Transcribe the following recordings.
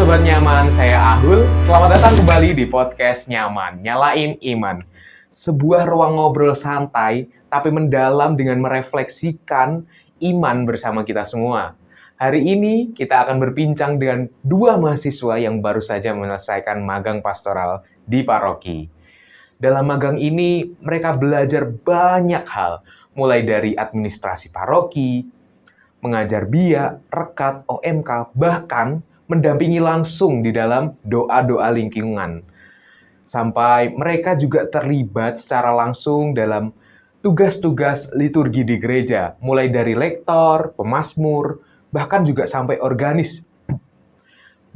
Sobat Nyaman, saya Ahul. Selamat datang kembali di podcast Nyaman, Nyalain Iman. Sebuah ruang ngobrol santai, tapi mendalam dengan merefleksikan iman bersama kita semua. Hari ini kita akan berbincang dengan dua mahasiswa yang baru saja menyelesaikan magang pastoral di paroki. Dalam magang ini, mereka belajar banyak hal, mulai dari administrasi paroki, mengajar biak, rekat, OMK, bahkan mendampingi langsung di dalam doa-doa lingkungan. Sampai mereka juga terlibat secara langsung dalam tugas-tugas liturgi di gereja, mulai dari lektor, pemazmur, bahkan juga sampai organis.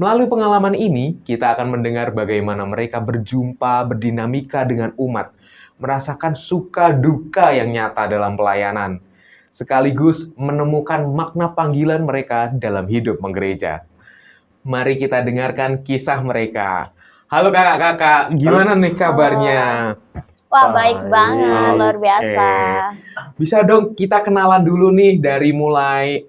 Melalui pengalaman ini, kita akan mendengar bagaimana mereka berjumpa, berdinamika dengan umat, merasakan suka duka yang nyata dalam pelayanan, sekaligus menemukan makna panggilan mereka dalam hidup menggereja. Mari kita dengarkan kisah mereka. Halo kakak-kakak, gimana nih kabarnya? Wah, baik banget, luar biasa. Bisa dong kita kenalan dulu nih dari mulai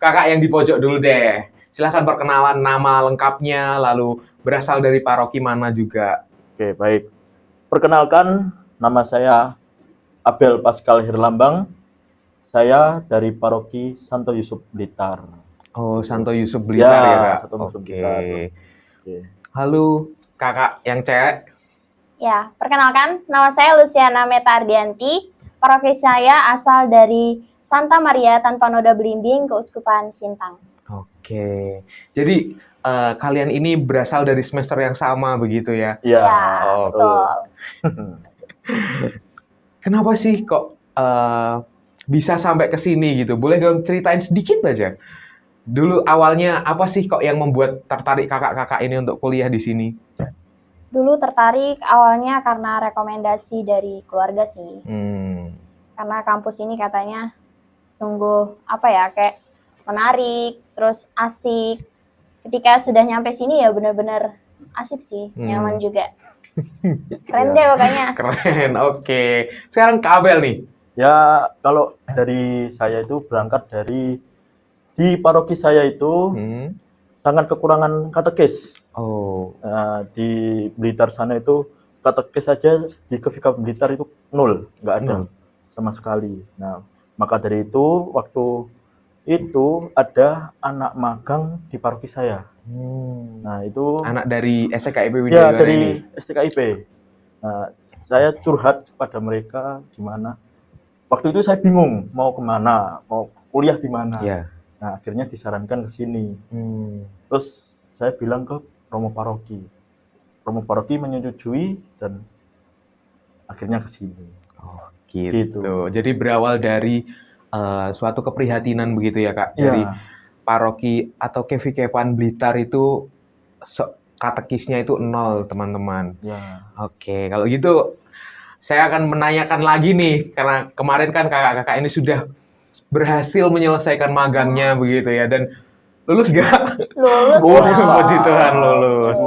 kakak yang di pojok dulu deh. Silahkan perkenalan nama lengkapnya, lalu berasal dari paroki mana juga. Oke, baik. Perkenalkan, nama saya Abel Pascal Hirlambang. Saya dari paroki Santo Yusuf Blitar. Oh, Santo Yusuf Blitar ya, Kak? Santo Yusuf Blitar. Oke. Halo, kakak yang cewek. Ya, perkenalkan, nama saya Luciana Meta Ardianti. Paroki saya asal dari Santa Maria Tanpa Noda Belimbing, Keuskupan Sintang. Oke, jadi kalian ini berasal dari semester yang sama begitu ya? Iya. Ya, betul. Kenapa sih kok bisa sampai ke sini gitu? Boleh dong ceritain sedikit aja. Dulu awalnya apa sih kok yang membuat tertarik kakak-kakak ini untuk kuliah di sini? Dulu tertarik awalnya karena rekomendasi dari keluarga sih. Karena kampus ini katanya sungguh kayak menarik, terus asik. Ketika sudah nyampe sini ya benar-benar asik sih, nyaman juga. Keren deh pokoknya. Keren, oke. Sekarang Kak Abel nih. Ya, kalau dari saya itu berangkat dari di paroki saya itu sangat kekurangan katekis. Oh. Di Blitar sana itu katekis saja di KVK Blitar itu 0, nggak ada sama sekali. Nah, maka dari itu waktu itu ada anak magang di paroki saya. Nah, itu anak dari STKIP ya Widayuwana dari ini. STKIP. Nah, saya curhat kepada mereka gimana. Waktu itu saya bingung mau kemana, mau kuliah di mana. Yeah. Nah, akhirnya disarankan ke sini. Terus saya bilang ke Romo Paroki. Romo Paroki menyetujui dan akhirnya ke sini. Oh, gitu. Jadi berawal dari suatu keprihatinan begitu ya, Kak? Dari paroki atau KVK-an Blitar itu katekisnya itu 0, teman-teman. Ya. Oke, kalau gitu saya akan menanyakan lagi nih, karena kemarin kan kakak-kakak ini sudah berhasil menyelesaikan magangnya begitu ya, dan lulus gak? Lulus. Puji Tuhan, lulus.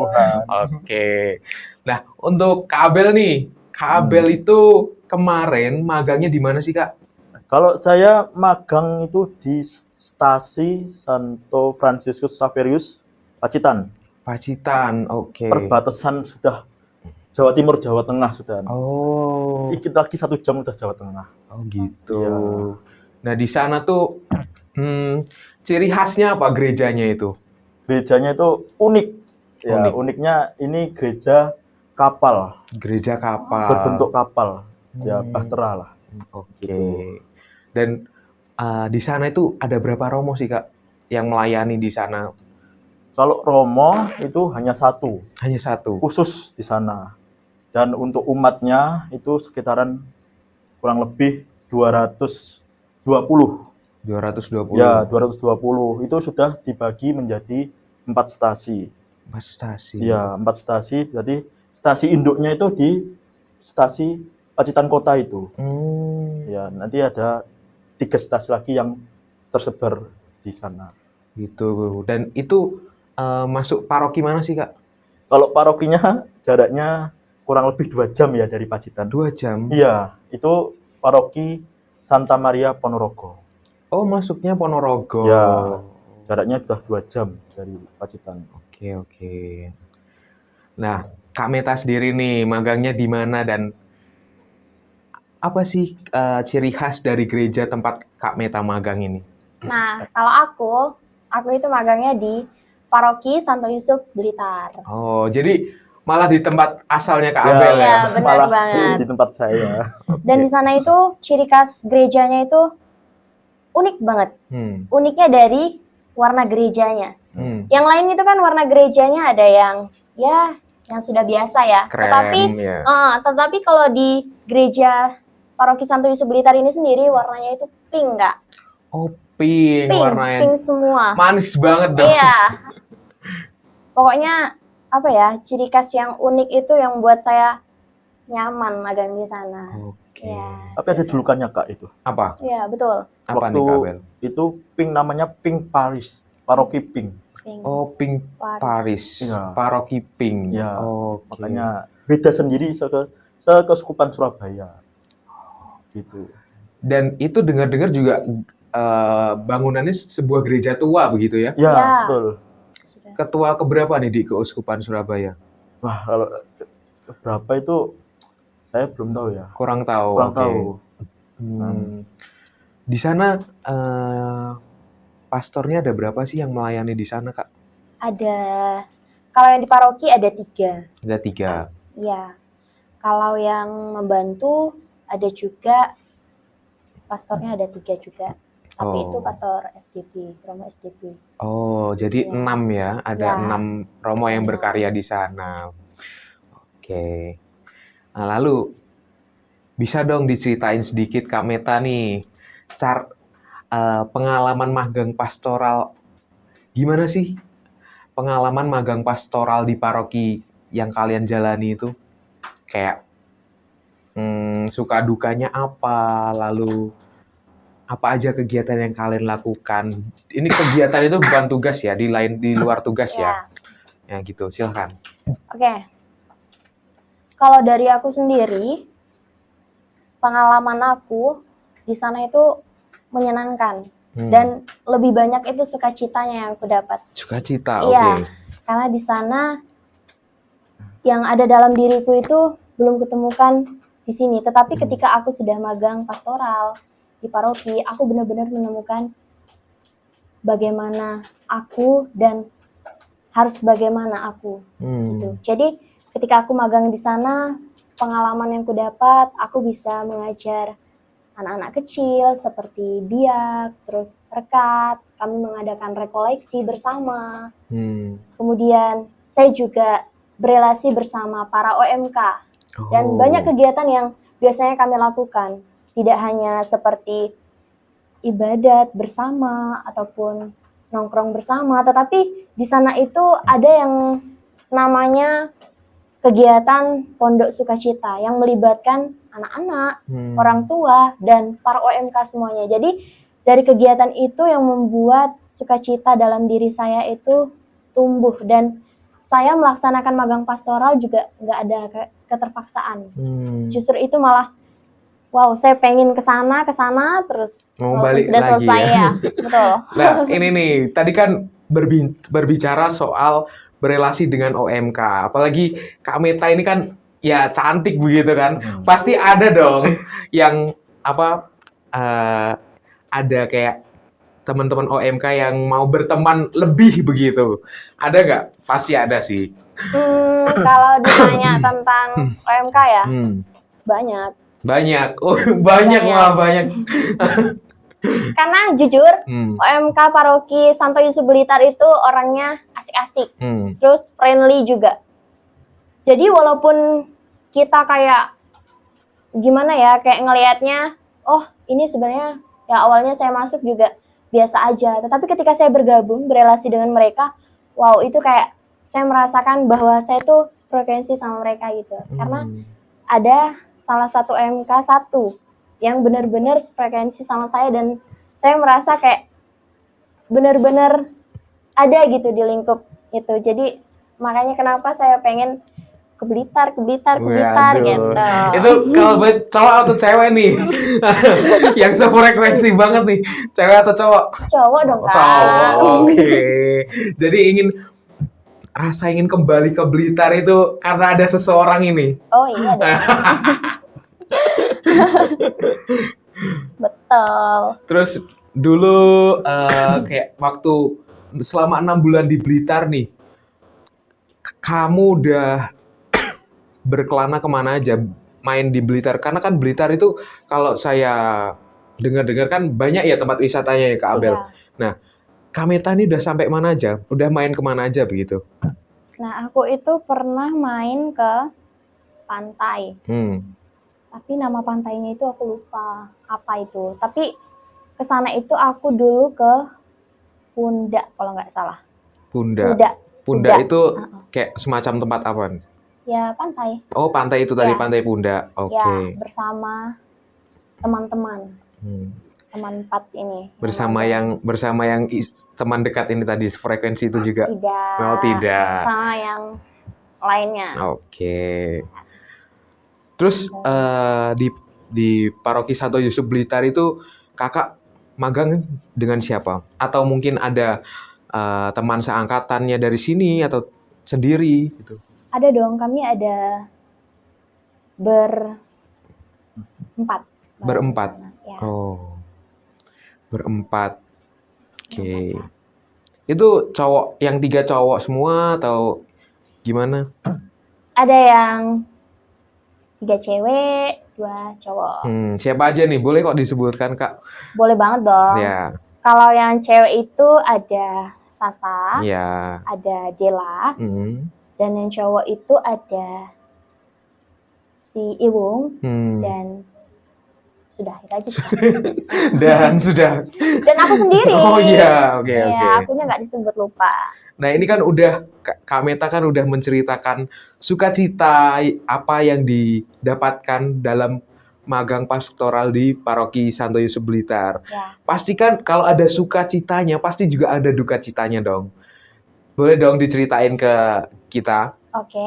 Oke. Nah, untuk Kak Abel nih, Kak Abel itu kemarin magangnya di mana sih, Kak? Kalau saya magang itu di Stasi Santo Franciscus Xaverius, Pacitan. Pacitan, oke. Perbatasan sudah Jawa Timur, Jawa Tengah sudah. Oh. Dikit lagi 1 jam udah Jawa Tengah. Oh gitu. Ya. Nah di sana tuh ciri khasnya apa gerejanya itu? Gerejanya itu unik. Ya, uniknya ini gereja kapal. Gereja kapal. Berbentuk kapal. Ya, bahtera lah. Oke. Gitu. Dan di sana itu ada berapa romo sih, Kak, yang melayani di sana? Kalau romo itu hanya 1. Hanya 1. Khusus di sana. Dan untuk umatnya itu sekitaran kurang lebih 220. 220. Ya, 220. Itu sudah dibagi menjadi 4 stasi. 4 stasi. Ya, 4 stasi. Jadi stasi induknya itu di stasi Pacitan Kota itu. Ya, nanti ada 3 stasi lagi yang tersebar di sana. Gitu. Dan itu masuk paroki mana sih, Kak? Kalau parokinya jaraknya kurang lebih 2 jam ya dari Pacitan. 2 jam? Iya, itu paroki Santa Maria Ponorogo. Oh, masuknya Ponorogo. Ya, jaraknya sudah 2 jam dari Pacitan. Oke. Nah, Kak Meta sendiri nih magangnya di mana dan apa sih ciri khas dari gereja tempat Kak Meta magang ini? Nah, kalau aku itu magangnya di Paroki Santo Yusuf Blitar. Oh, jadi malah di tempat asalnya Kak Ya, Abel ya? Iya, benar malah banget. di tempat saya. Dan di sana itu ciri khas gerejanya itu unik banget. Uniknya dari warna gerejanya. Yang lain itu kan warna gerejanya ada yang sudah biasa ya. Krem, ya. Tetapi kalau di gereja Paroki Santo Yusuf Blitar ini sendiri warnanya itu pink, Kak. Oh, pink warnanya. Pink semua. Manis banget dong. Iya. Pokoknya apa ya, ciri khas yang unik itu yang buat saya nyaman magang di sana. Oke. Ya. Tapi ada julukannya Kak itu. Apa? Iya, betul. Apa Waktu nih Kak Abel? itu Pink namanya Pink Paris, Paroki Pink. Pink. Oh, Pink Paris. Iya. Paroki Pink. Ya, Oke. makanya beda sendiri sekeskupan Surabaya. Gitu. Dan itu dengar-dengar juga bangunannya sebuah gereja tua begitu ya? Ya, Ya. betul. Sudah. Ketua keberapa nih di Keuskupan Surabaya? Wah, kalau berapa itu saya belum tahu ya. Kurang tahu. Kurang oke. tahu. Di sana pastornya ada berapa sih yang melayani di sana, Kak? Ada, kalau yang di paroki ada 3. Ada 3. Iya. Kalau yang membantu ada juga, pastornya ada 3 juga. Tapi Oh. itu pastor SDP, Romo SDP. Oh, jadi Iya. 6 ya? Ada Ya. 6 romo yang 6. berkarya di sana. Oke. Nah, lalu bisa dong diceritain sedikit Kak Meta nih, secara pengalaman magang pastoral, gimana sih pengalaman magang pastoral di paroki yang kalian jalani itu? Kayak suka dukanya apa, lalu apa aja kegiatan yang kalian lakukan? Ini kegiatan itu bukan tugas ya, di luar tugas ya? Ya gitu, silahkan. Oke. Kalau dari aku sendiri, pengalaman aku di sana itu menyenangkan. Dan lebih banyak itu sukacitanya yang aku dapat. Sukacita, Iya, oke. karena di sana yang ada dalam diriku itu belum ketemukan di sini. Tetapi ketika aku sudah magang pastoral di paroki, aku benar-benar menemukan bagaimana aku dan harus bagaimana aku. Gitu. Jadi ketika aku magang di sana, pengalaman yang ku dapat, aku bisa mengajar anak-anak kecil seperti biak, terus rekat, kami mengadakan rekoleksi bersama. Kemudian saya juga berelasi bersama para OMK. Dan banyak kegiatan yang biasanya kami lakukan. Tidak hanya seperti ibadat bersama ataupun nongkrong bersama, tetapi di sana itu ada yang namanya kegiatan Pondok Sukacita yang melibatkan anak-anak, orang tua, dan para OMK semuanya. Jadi dari kegiatan itu yang membuat sukacita dalam diri saya itu tumbuh, dan saya melaksanakan magang pastoral juga nggak ada keterpaksaan. Justru itu malah, wow, saya pengen ke sana terus mau balik sudah lagi selesai ya. Betul. Nah, ini nih, tadi kan berbicara soal berelasi dengan OMK. Apalagi Kak Meta ini kan ya cantik begitu kan. Pasti ada dong yang ada kayak teman-teman OMK yang mau berteman lebih begitu. Ada nggak? Pasti ada sih. Kalau ditanya tentang OMK ya, banyak. Banyak. Oh, banyak. Malah banyak. Karena jujur, OMK Paroki Santo Yusuf Blitar itu orangnya asik-asik. Terus friendly juga. Jadi walaupun kita kayak gimana ya, kayak ngelihatnya, oh ini sebenarnya ya awalnya saya masuk juga biasa aja. Tetapi ketika saya bergabung, berelasi dengan mereka, wow, itu kayak saya merasakan bahwa saya tuh frekuensi sama mereka gitu. Karena ada salah satu OMK yang benar-benar frekuensi sama saya, dan saya merasa kayak benar-benar ada gitu di lingkup itu. Jadi makanya kenapa saya pengen ke Blitar Waduh. gitu. Itu kalau buat cowok atau cewek nih? Yang sefrekuensi banget nih. Cewek atau cowok? Cowok dong, Kak. Cowok. Oke. Jadi rasa ingin kembali ke Blitar itu karena ada seseorang ini. Oh iya dong. Betul. Terus dulu kayak waktu selama 6 bulan di Blitar nih, kamu udah berkelana kemana aja main di Blitar? Karena kan Blitar itu kalau saya dengar-dengar kan banyak ya tempat wisatanya ya Kak Abel. Iya. Nah, Kameta ini udah sampai mana aja? Udah main kemana aja begitu? Nah, aku itu pernah main ke pantai. Tapi nama pantainya itu aku lupa apa itu. Tapi ke sana itu aku dulu ke Pundak kalau nggak salah. Pundak Pundak. itu kayak semacam tempat apa? Ya, pantai. Oh, pantai itu tadi, Ya. Pantai Pundak. Oke. Ya, bersama teman-teman. Teman 4 ini. Bersama yang teman dekat ini tadi, frekuensi itu juga? Tidak. Oh, tidak. Sama yang lainnya. Oke. Terus di Paroki Santo Yusuf Blitar itu kakak magang dengan siapa? Atau mungkin ada teman seangkatannya dari sini atau sendiri gitu? Ada dong, kami ada berempat. Berempat? Ya. Oh, berempat. Oke. Itu yang 3 cowok semua atau gimana? Ada yang 3 cewek, 2 cowok. Siapa aja nih? Boleh kok disebutkan, Kak? Boleh banget dong. Ya. Kalau yang cewek itu ada Sasa, Ya. ada Dela, dan yang cowok itu ada si Iwung, dan sudah itu aja sih. Dan sudah. Dan aku sendiri. Oh iya, oke. Ya, akunya nggak disebut, lupa. Nah ini kan Kak Meta kan udah menceritakan sukacita apa yang didapatkan dalam magang pastoral di Paroki Santo Yusuf Blitar. Ya. Pasti kan kalau ada sukacitanya, pasti juga ada dukacitanya dong. Boleh dong diceritain ke kita? Oke.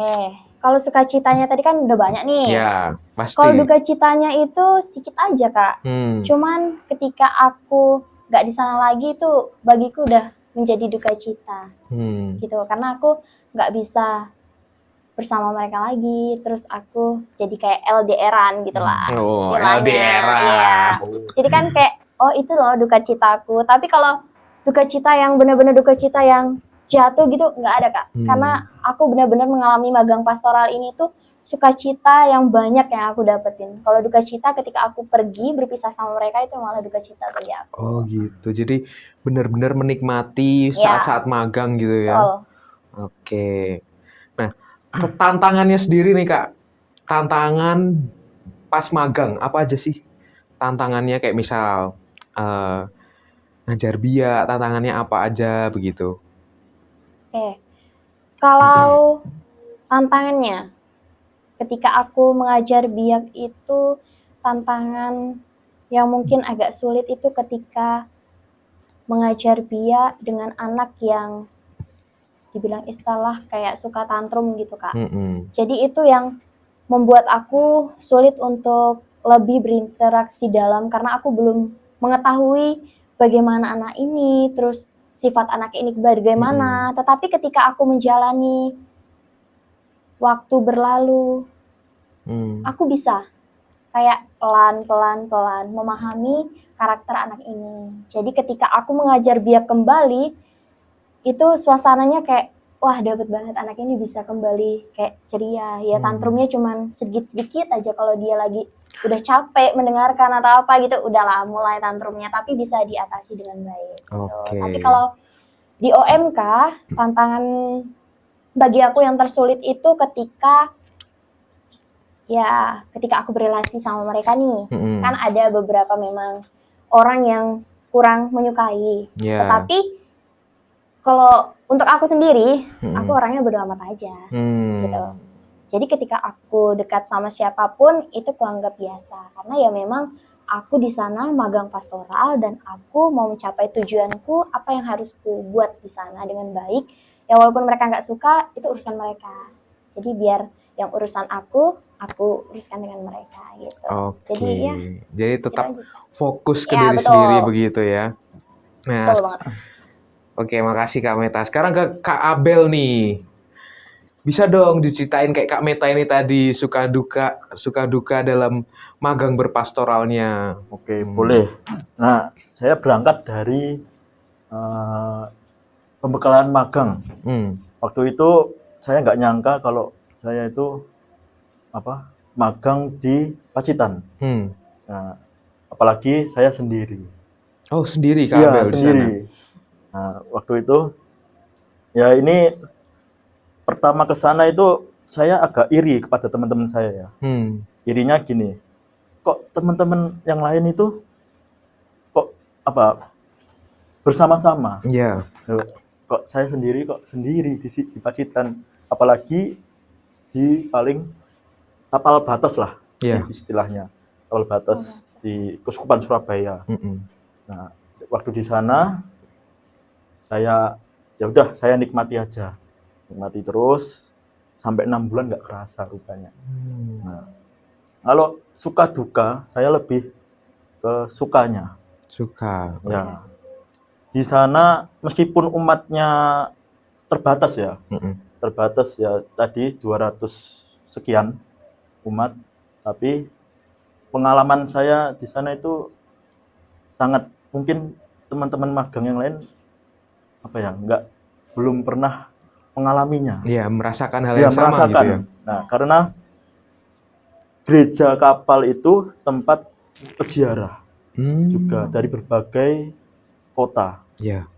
Kalau sukacitanya tadi kan udah banyak nih. Ya, pasti. Kalau dukacitanya itu sedikit aja, Kak. Cuman ketika aku nggak di sana lagi itu bagiku udah menjadi dukacita. Gitu. Karena aku nggak bisa bersama mereka lagi, terus aku jadi kayak LDR-an gitu lah. Oh, istilahnya. LDR-an. Iya. Jadi kan kayak, oh itu loh dukacitaku. Tapi kalau dukacita yang benar-benar dukacita yang jatuh gitu nggak ada, Kak. Karena aku benar-benar mengalami magang pastoral ini tuh sukacita yang banyak yang aku dapetin. Kalau dukacita ketika aku pergi berpisah sama mereka itu malah dukacita bagi aku. Oh gitu. Jadi benar-benar menikmati saat-saat magang gitu ya. Betul. Oke. Nah, tantangannya sendiri nih Kak. Tantangan pas magang apa aja sih? Tantangannya kayak misal ngajar biak, tantangannya apa aja begitu? Oke. Kalau tantangannya ketika aku mengajar biak itu tantangan yang mungkin agak sulit itu ketika mengajar biak dengan anak yang dibilang istilah kayak suka tantrum gitu, Kak. Jadi itu yang membuat aku sulit untuk lebih berinteraksi dalam karena aku belum mengetahui bagaimana anak ini, terus sifat anak ini bagaimana. Tetapi ketika aku menjalani waktu berlalu, aku bisa kayak pelan-pelan memahami karakter anak ini. Jadi ketika aku mengajar biak kembali, itu suasananya kayak, wah dapet banget anak ini bisa kembali kayak ceria. Ya tantrumnya cuman sedikit-sedikit aja kalau dia lagi udah capek mendengarkan atau apa gitu, udahlah mulai tantrumnya. Tapi bisa diatasi dengan baik. Gitu. Tapi kalau di OMK, tantangan bagi aku yang tersulit itu ketika aku berrelasi sama mereka nih. Kan ada beberapa memang orang yang kurang menyukai. Tetapi kalau untuk aku sendiri, aku orangnya bodo amat aja. Gitu. Jadi ketika aku dekat sama siapapun, itu kuanggap biasa. Karena ya memang aku di sana magang pastoral dan aku mau mencapai tujuanku, apa yang harus ku buat di sana dengan baik. Ya walaupun mereka nggak suka, itu urusan mereka. Jadi biar yang urusan aku uruskan dengan mereka gitu. Oke. Jadi ya Jadi gitu tetap aja. fokus ke Ya, diri betul. sendiri begitu ya. Nah, Betul banget. oke, makasih Kak Meta. Sekarang ke Kak Abel nih. Bisa dong diceritain kayak Kak Meta ini tadi suka duka dalam magang berpastoralnya. Oke, boleh. Nah, saya berangkat dari eh, pembekalan magang. Waktu itu saya nggak nyangka kalau saya itu magang di Pacitan. Nah, apalagi saya sendiri. Oh, sendiri Kak Iya, Abel di sana. sendiri. Nah, waktu itu ya ini pertama ke sana itu saya agak iri kepada teman-teman saya ya. Irinya gini, kok teman-teman yang lain itu kok bersama-sama. Iya. Kok saya sendiri di Pacitan, apalagi di paling tapal batas lah, istilahnya tapal batas di Keuskupan Surabaya. Nah, waktu di sana saya ya udah saya nikmati terus sampai 6 bulan nggak kerasa rupanya. Nah, kalau suka duka saya lebih ke sukanya. Suka. Ya. Di sana meskipun umatnya terbatas ya. Terbatas ya, tadi 200 sekian umat, tapi pengalaman saya di sana itu sangat, mungkin teman-teman magang yang lain belum pernah mengalaminya. Iya, merasakan hal yang sama gitu ya. Nah, karena gereja kapal itu tempat peziarah juga dari berbagai kota. Iya.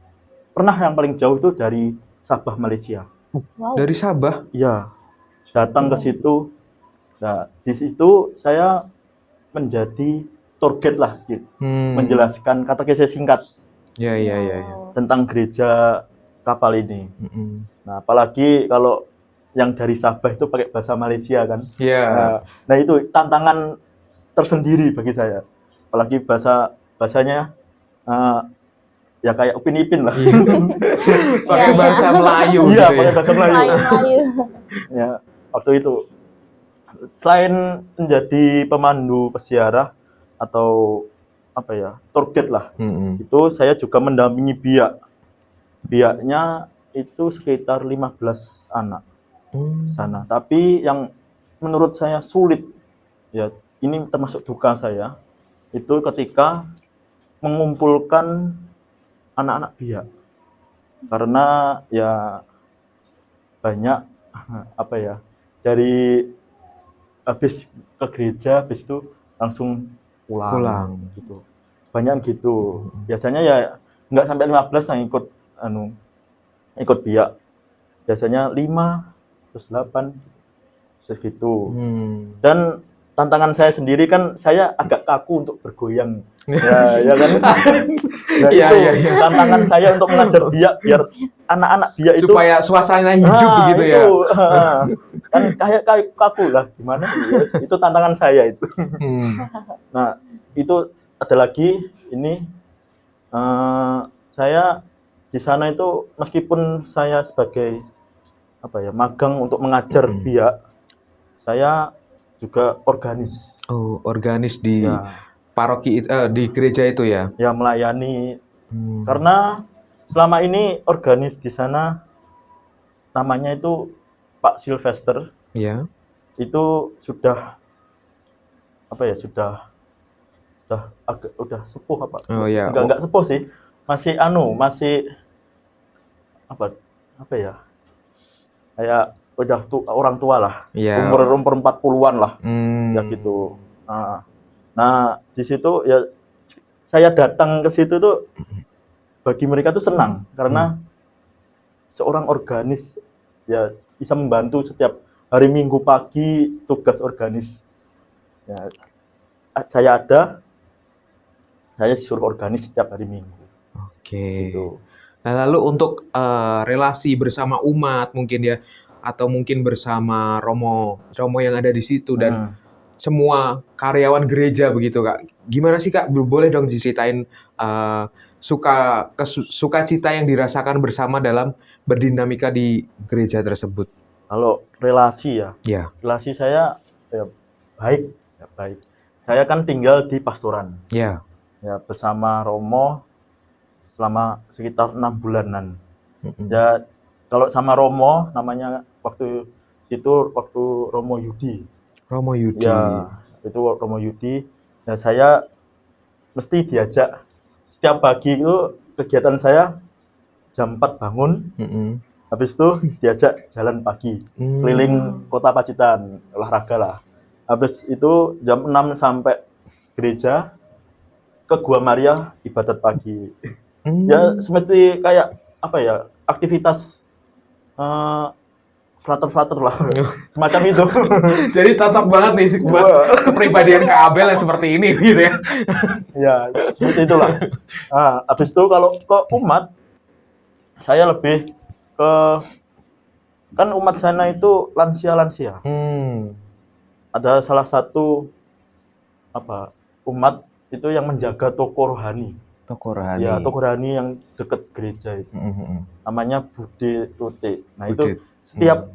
Pernah yang paling jauh itu dari Sabah, Malaysia. Wow. Dari Sabah? Iya, datang ke situ. Nah, di situ saya menjadi tour guide lah, menjelaskan katekese singkat. Iya. Tentang gereja kapal ini. Nah, apalagi kalau yang dari Sabah itu pakai bahasa Malaysia kan. Iya. Nah, itu tantangan tersendiri bagi saya. Apalagi bahasanya ya kayak Upin Ipin lah. Pakai bahasa Melayu gitu. Iya, gitu pakai bahasa Melayu. Ya, waktu itu selain menjadi pemandu peziarah atau tour guide lah, itu saya juga mendampingi biaknya itu sekitar 15 anak sana. Tapi yang menurut saya sulit, ya ini termasuk duka saya, itu ketika mengumpulkan anak-anak biak, karena ya banyak dari habis ke gereja habis itu langsung pulang. Gitu. Banyak gitu. Biasanya ya nggak sampai 15 yang ikut biak. Biasanya 5 terus 8 segitu. Dan tantangan saya sendiri kan, saya agak kaku untuk bergoyang. ya kan. Nah, itu tantangan saya untuk mengajar biak anak-anak biak itu supaya suasana hidup begitu ya. Kan kayak kaku lah, gimana? Itu tantangan saya itu. Nah, itu ada lagi ini saya di sana itu meskipun saya sebagai magang untuk mengajar biak, saya juga organis. Oh, organis di paroki di gereja itu ya? Ya, melayani. Karena selama ini organis di sana namanya itu Pak Sylvester. Iya. Itu sudah udah sepuh Oh ya. Enggak sepuh sih. Masih kayak udah orang tua lah. Yeah. Umur 40-an lah. Ya gitu. Nah, di situ ya saya datang ke situ tuh bagi mereka tuh senang karena seorang organis ya bisa membantu setiap hari Minggu pagi tugas organis. Ya, saya disuruh organis setiap hari Minggu. Oke. Gitu. Nah, lalu untuk relasi bersama umat mungkin ya, atau mungkin bersama romo yang ada di situ dan semua karyawan gereja begitu Kak. Gimana sih Kak? Boleh dong diceritain sukacita yang dirasakan bersama dalam berdinamika di gereja tersebut. Kalau relasi ya, Ya. relasi saya ya, baik, ya, baik. Saya kan tinggal di Pasturan, Ya. ya bersama Romo selama sekitar 6 bulanan. Mm-mm. Ya kalau sama Romo namanya waktu waktu Romo Yudi. Romo Yudi. Ya itu Romo Yudi. Nah saya mesti diajak setiap pagi itu kegiatan saya jam 4 bangun. Mm-mm. Habis itu diajak jalan pagi, keliling kota Pacitan, olahraga lah. Habis itu jam 6 sampai gereja, ke Gua Maria, ibadat pagi. Ya seperti kayak apa ya, aktivitas frater-frater lah, semacam itu. Jadi cocok banget nih buat kepribadian Kak Abel yang seperti ini gitu ya. Ya, seperti itulah. Nah, habis itu kalau ke umat, saya lebih ke, kan umat sana itu lansia-lansia. Ada salah satu umat itu yang menjaga toko rohani. Toko rohani. Ya, toko rohani yang dekat gereja itu. Namanya Bude Tuti. Nah, itu setiap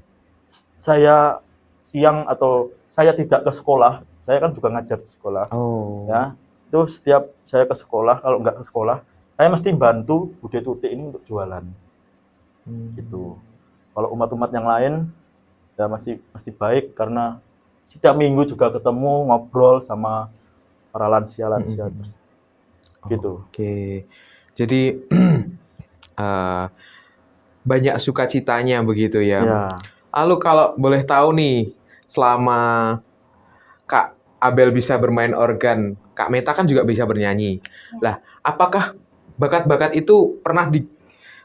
saya siang atau saya tidak ke sekolah, saya kan juga ngajar di sekolah. Ya, itu setiap saya ke sekolah, kalau nggak ke sekolah, saya mesti bantu Bude Tuti ini untuk jualan. Gitu. Kalau umat-umat yang lain ya masih baik karena setiap minggu juga ketemu ngobrol sama para lansia-lansia. Gitu. Oke. Jadi banyak sukacitanya begitu ya. Ya. Lalu kalau boleh tahu nih, selama Kak Abel bisa bermain organ, Kak Meta kan juga bisa bernyanyi. Lah, apakah bakat-bakat itu pernah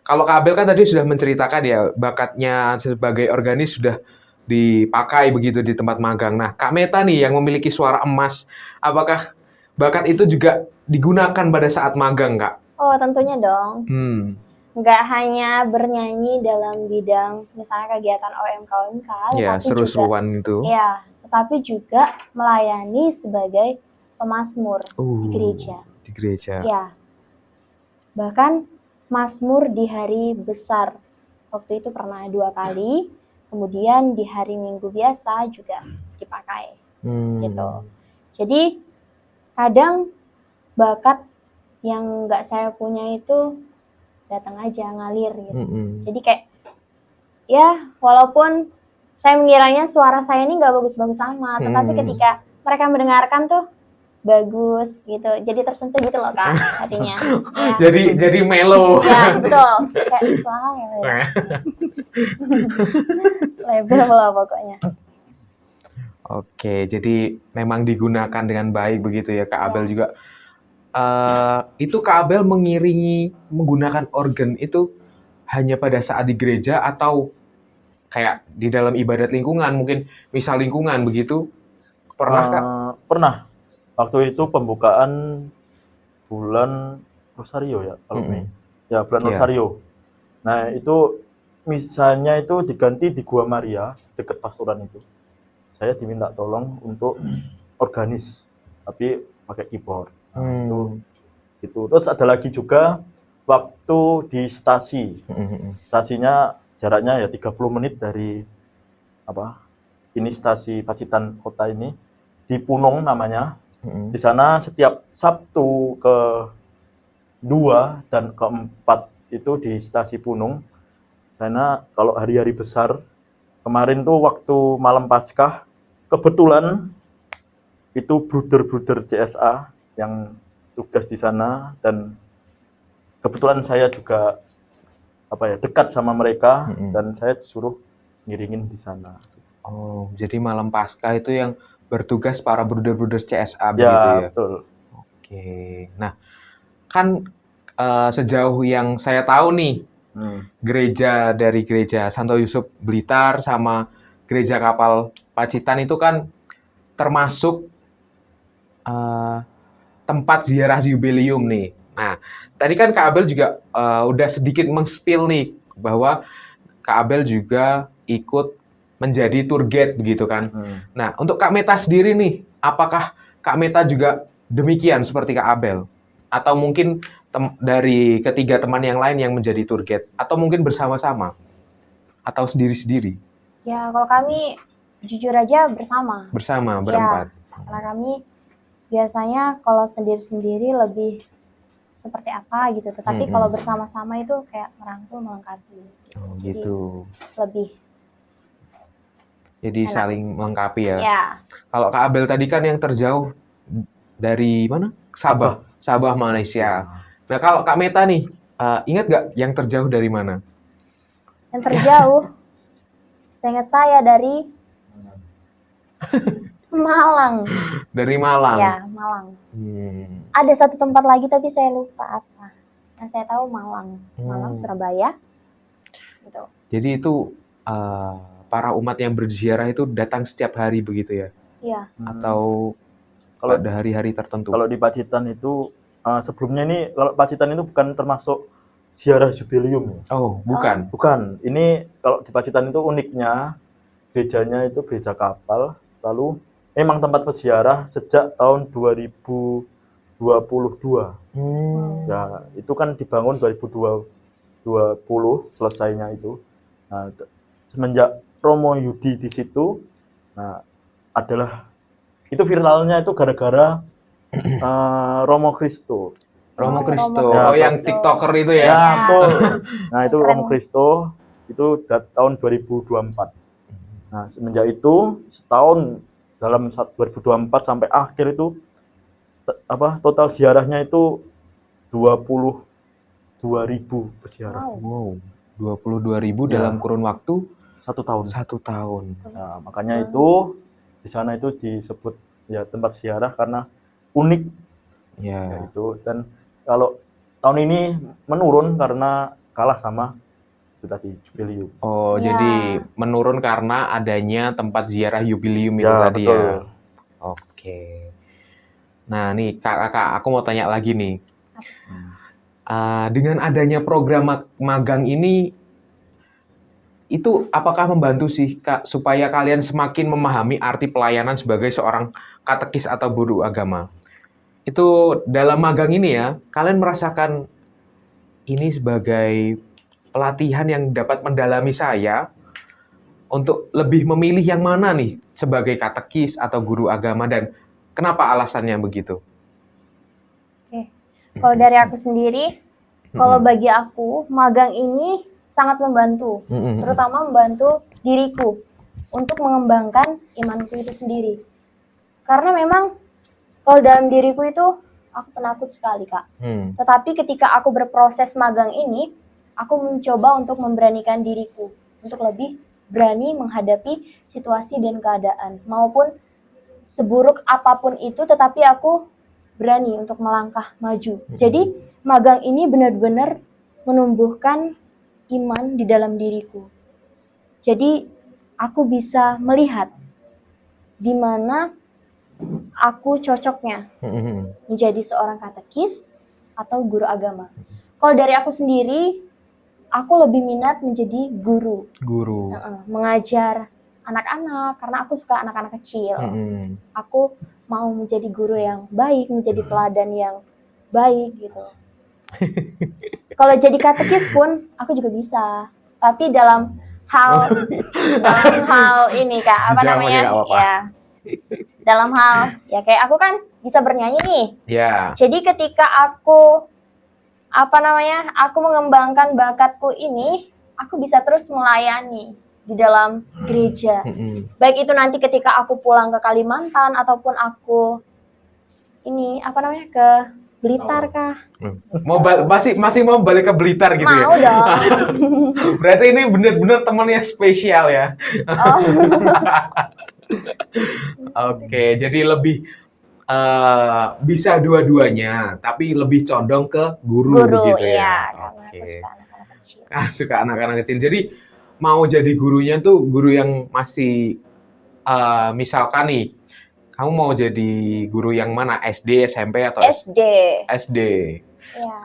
kalau Kak Abel kan tadi sudah menceritakan ya, bakatnya sebagai organis sudah dipakai begitu di tempat magang. Nah, Kak Meta nih yang memiliki suara emas, apakah bakat itu juga digunakan pada saat magang, Kak? Oh, tentunya dong. Nggak hanya bernyanyi dalam bidang misalnya kegiatan OMK, ya, seru-seruan itu. Ya, tetapi juga melayani sebagai pemazmur di gereja. Di gereja. Ya. Bahkan mazmur di hari besar. Waktu itu pernah 2 kali. Kemudian di hari Minggu biasa juga dipakai. Gitu. Jadi kadang bakat yang nggak saya punya itu datang aja ngalir gitu. Jadi kayak ya walaupun saya mengiranya suara saya ini nggak bagus-bagus amat, tetapi ketika mereka mendengarkan tuh bagus gitu, jadi tersentuh gitu loh Kak hatinya. Ya. Jadi melo. Ya betul, kayak suara ya. Label lah pokoknya. Oke, jadi memang digunakan dengan baik begitu ya Kak Abel juga. Itu Kak Abel mengiringi menggunakan organ itu hanya pada saat di gereja atau kayak di dalam ibadat lingkungan, mungkin misal lingkungan begitu? Pernah Kak? Pernah. Waktu itu pembukaan bulan Rosario ya, kalau Mei. Ya, bulan Rosario. Nah, itu misalnya itu diganti di Gua Maria, dekat pastoran itu. Saya diminta tolong untuk organis, tapi pakai keyboard. Nah, itu. Terus ada lagi juga waktu di stasi. Stasinya jaraknya ya 30 menit dari ini stasi Pacitan kota ini, di Punong namanya. Di sana setiap Sabtu ke-2 dan ke-4 itu di stasi Punong. Sana kalau hari-hari besar, kemarin tuh waktu malam Paskah, kebetulan itu bruder-bruder CSA yang tugas di sana, dan kebetulan saya juga dekat sama mereka, dan saya disuruh ngiringin di sana. Oh, jadi malam Paskah itu yang bertugas para bruder-bruder CSA begitu ya? Betul. Oke. Nah, kan sejauh yang saya tahu nih, gereja dari gereja Santo Yusuf Blitar sama gereja Kapal Pacitan itu kan termasuk tempat ziarah jubileum nih. Nah, tadi kan Kak Abel juga udah sedikit meng-spill nih bahwa Kak Abel juga ikut menjadi tour guide begitu kan. Nah, untuk Kak Meta sendiri nih, apakah Kak Meta juga demikian seperti Kak Abel? Atau mungkin dari ketiga teman yang lain yang menjadi tour guide? Atau mungkin bersama-sama? Atau sendiri-sendiri? Ya, kalau kami jujur aja bersama. Bersama, berempat. Karena kami biasanya kalau sendiri-sendiri lebih seperti apa gitu. Tetapi kalau bersama-sama itu kayak merangkul, melengkapi. Oh, Jadi gitu. lebih Jadi enak. saling melengkapi ya. Ya. Kalau Kak Abel tadi kan yang terjauh dari mana? Sabah, Malaysia. Nah, kalau Kak Meta nih, ingat nggak yang terjauh dari mana? Yang terjauh, seingat saya dari Malang. Dari Malang. Ya, Malang. Hmm. Ada satu tempat lagi tapi saya lupa apa. Yang saya tahu Malang, Surabaya. Gitu. Jadi itu para umat yang berziarah itu datang setiap hari begitu ya? Iya. Atau Kalau pada hari-hari tertentu? Kalau di Pacitan itu sebelumnya ini, kalau Pacitan itu bukan termasuk ziarah jubileum. Oh, bukan. Bukan. Ini kalau di Pacitan itu uniknya gerejanya itu gereja kapal. Lalu memang tempat peziarah sejak tahun 2022. Ya, itu kan dibangun 2020 selesainya itu. Nah, semenjak Romo Yudi di situ, nah adalah itu viralnya itu gara-gara Romo Kristo. Romo Kristo. Ya, Oh, yang TikToker itu ya? Ya, betul. Nah, itu Keren. Romo Kristo itu tahun 2024. Nah, semenjak itu setahun dalam 2024 sampai akhir itu total ziarahnya itu 22.000 peziarah. Wow, 22.000 dalam kurun waktu 1 tahun. 1 tahun. Nah, makanya itu di sana itu disebut ya tempat ziarah karena unik. Ya. Itu. Dan kalau tahun ini menurun karena kalah sama itu tadi jubileum. Oh, Ya. jadi menurun karena adanya tempat ziarah jubileum itu Ya, tadi betul. ya. Oke. Nah, nih Kak, aku mau tanya lagi nih. Dengan adanya program magang ini, itu apakah membantu sih Kak supaya kalian semakin memahami arti pelayanan sebagai seorang katekis atau guru agama? Itu dalam magang ini ya, kalian merasakan ini sebagai pelatihan yang dapat mendalami saya untuk lebih memilih yang mana nih sebagai katekis atau guru agama, dan kenapa alasannya begitu? Oke. Kalau dari aku sendiri, kalau bagi aku magang ini sangat membantu, terutama membantu diriku untuk mengembangkan imanku itu sendiri. Karena memang kalau dalam diriku itu aku penakut sekali, Kak. Tetapi ketika aku berproses magang ini, aku mencoba untuk memberanikan diriku untuk lebih berani menghadapi situasi dan keadaan, maupun seburuk apapun itu, tetapi aku berani untuk melangkah maju. Jadi magang ini benar-benar menumbuhkan iman di dalam diriku. Jadi aku bisa melihat di mana aku cocoknya menjadi seorang katekis atau guru agama. Kalau dari aku sendiri, aku lebih minat menjadi guru. Mengajar anak-anak, karena aku suka anak-anak kecil. Aku mau menjadi guru yang baik, menjadi teladan yang baik gitu. Kalau jadi katekis pun aku juga bisa. Tapi dalam hal ini Kak, apa namanya? Ya. Dalam hal ya kayak aku kan bisa bernyanyi nih. Jadi ketika aku aku mengembangkan bakatku ini, aku bisa terus melayani di dalam gereja. Baik itu nanti ketika aku pulang ke Kalimantan ataupun aku ke Blitar kah? Masih mau balik ke Blitar gitu ya? Mau dong. Berarti ini benar-benar temannya spesial ya. Oke, jadi lebih bisa dua-duanya, tapi lebih condong ke guru begitu ya. Oke. Suka anak-anak kecil. Jadi mau jadi gurunya tuh guru yang masih misalkan nih, kamu mau jadi guru yang mana? SD, SMP atau SD? SD. Ya.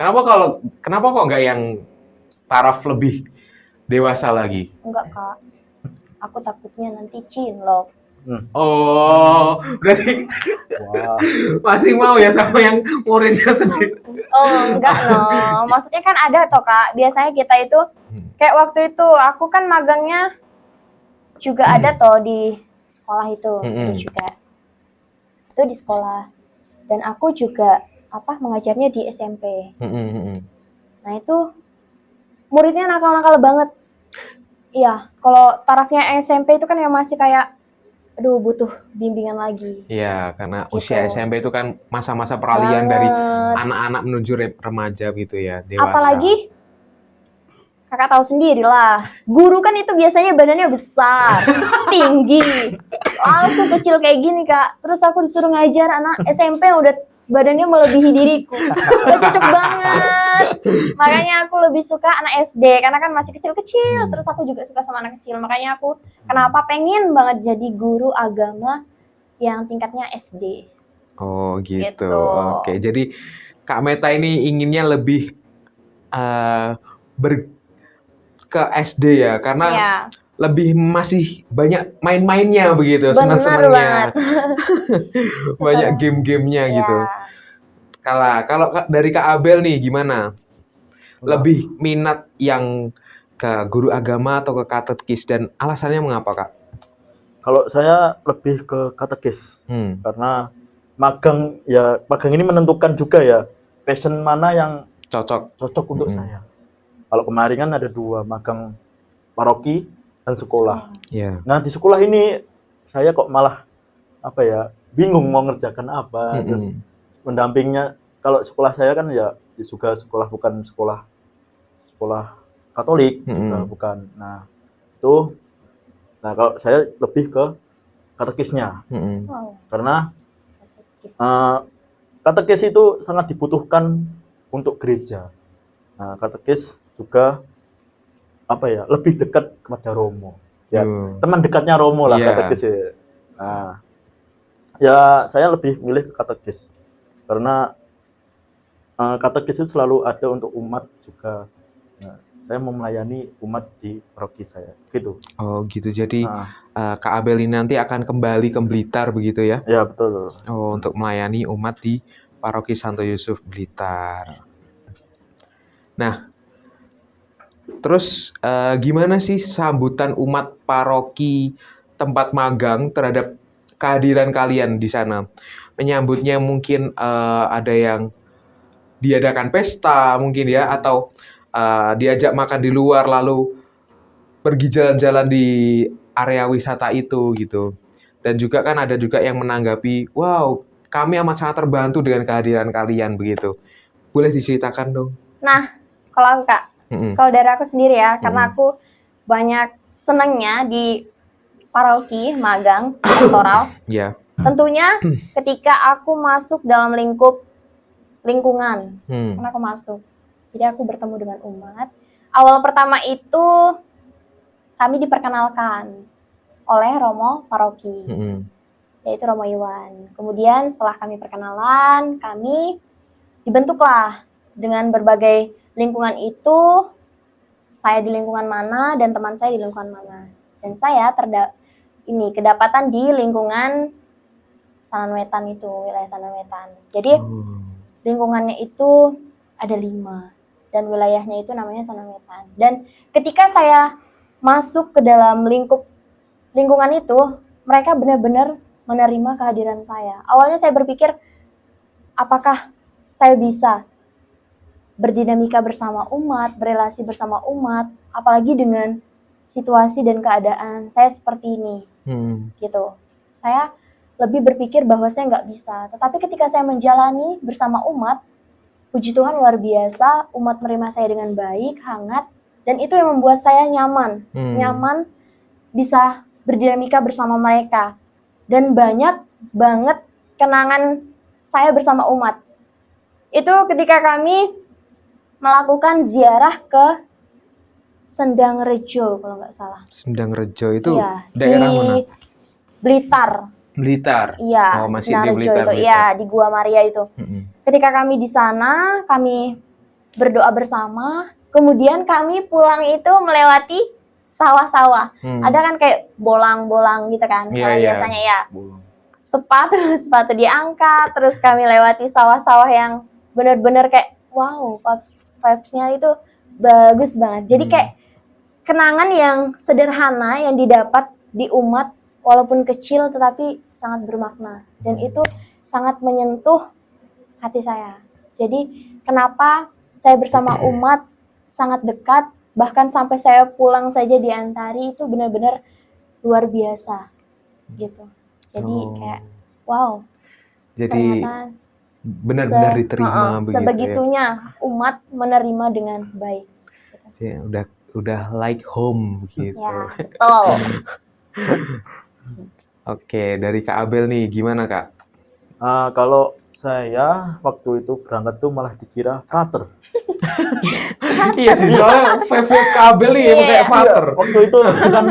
Kenapa kok nggak yang taraf lebih dewasa lagi? Enggak, Kak. Aku takutnya nanti cinlok. Oh, berarti masih mau ya sama yang muridnya sendiri? Oh, enggak no. Maksudnya kan ada toh, Kak. Biasanya kita itu kayak waktu itu aku kan magangnya juga ada toh di sekolah itu, ada Mm-mm. juga. Itu di sekolah. Dan aku juga mengajarnya di SMP. Mm-mm. Nah, itu muridnya nakal-nakal banget. Iya, kalau tarafnya SMP itu kan yang masih kayak aduh butuh bimbingan lagi. Iya, karena Gitu. usia SMP itu kan masa-masa peralihan dari Banget. anak-anak menuju remaja gitu ya, dewasa. Apalagi kakak tahu sendiri lah, guru kan itu biasanya badannya besar, tinggi. Aku kecil kayak gini kak, terus aku disuruh ngajar anak SMP yang udah badannya melebihi diriku. Gak cocok banget. Makanya aku lebih suka anak SD, karena kan masih kecil-kecil. Terus aku juga suka sama anak kecil, makanya aku kenapa pengen banget jadi guru agama yang tingkatnya SD. Oh gitu. Gitu. Oke, jadi Kak Meta ini inginnya lebih ke SD ya, karena Iya, lebih masih banyak main-mainnya begitu, benar senang-senangnya, banget. banyak Suka. game-gamenya Iya. gitu. Kalau dari Kak Abel nih gimana? Lebih minat yang ke guru agama atau ke katekis, dan alasannya mengapa Kak? Kalau saya lebih ke katekis, karena magang ini menentukan juga ya passion mana yang cocok untuk saya. Kalau kemarin kan ada 2, magang paroki dan sekolah. Yeah. Nah di sekolah ini saya kok malah bingung mau ngerjakan apa. Terus mendampingnya, kalau sekolah saya kan ya juga sekolah bukan sekolah Katolik, juga bukan. Nah kalau saya lebih ke katekisnya, karena katekis itu sangat dibutuhkan untuk gereja. Nah, katekis juga lebih dekat kepada Romo. Ya, teman dekatnya Romo lah katekis ya. Nah, ya saya lebih milih ke katekis karena katekis itu selalu ada untuk umat juga. Nah, saya mau melayani umat di paroki saya, gitu. Oh gitu, jadi Kak Abel ini nanti akan kembali ke Blitar begitu ya? Ya betul. Oh, untuk melayani umat di paroki Santo Yusuf Blitar. Nah, terus gimana sih sambutan umat paroki tempat magang terhadap kehadiran kalian di sana? Menyambutnya mungkin ada yang diadakan pesta mungkin ya, atau diajak makan di luar lalu pergi jalan-jalan di area wisata itu gitu. Dan juga kan ada juga yang menanggapi, wow, kami amat sangat terbantu dengan kehadiran kalian begitu. Boleh diceritakan dong? Nah, kalau aku Kak, kalau dari aku sendiri ya, karena aku banyak senangnya di paroki, magang, pastoral. Ya. Tentunya ketika aku masuk dalam lingkungan, karena aku masuk. Jadi aku bertemu dengan umat. Awal pertama itu kami diperkenalkan oleh Romo paroki, yaitu Romo Iwan. Kemudian setelah kami perkenalan, kami dibentuklah dengan berbagai lingkungan itu. Saya di lingkungan mana dan teman saya di lingkungan mana. Dan saya kedapatan di lingkungan Sananwetan itu, wilayah Sananwetan. Jadi lingkungannya itu ada 5 dan wilayahnya itu namanya Sananwetan. Dan ketika saya masuk ke dalam lingkungan itu, mereka benar-benar menerima kehadiran saya. Awalnya saya berpikir, apakah saya bisa berdinamika bersama umat, berelasi bersama umat, apalagi dengan situasi dan keadaan saya seperti ini, gitu. Saya lebih berpikir bahwa saya nggak bisa. Tetapi ketika saya menjalani bersama umat, puji Tuhan luar biasa, umat menerima saya dengan baik, hangat, dan itu yang membuat saya nyaman, bisa berdinamika bersama mereka. Dan banyak banget kenangan saya bersama umat. Itu ketika kami melakukan ziarah ke Sendang Rejo, kalau nggak salah. Sendang Rejo itu di daerah mana? Blitar. Iya. Oh, masih di Blitar. Itu, iya, di Gua Maria itu. Ketika kami di sana, kami berdoa bersama. Kemudian kami pulang itu melewati sawah-sawah. Ada kan kayak bolang-bolang gitu kan. Biasanya ya. Sepatu diangkat, terus kami lewati sawah-sawah yang benar-benar kayak wow, vibes-nya itu bagus banget. Jadi kayak kenangan yang sederhana yang didapat di umat walaupun kecil tetapi sangat bermakna dan itu sangat menyentuh hati saya. Jadi kenapa saya bersama umat sangat dekat, bahkan sampai saya pulang saja di Antari itu benar-benar luar biasa gitu. Jadi kayak wow. Jadi ternyata benar-benar diterima begitu sebegitunya umat menerima dengan baik. Ya, udah like home gitu. Ya, betul. Oke, dari Kak Abel nih, gimana Kak? Kalau saya waktu itu berangkat tuh malah dikira frater. Iya sih, soalnya Feve Kak Abel nih emang kayak frater. Iya, waktu itu kan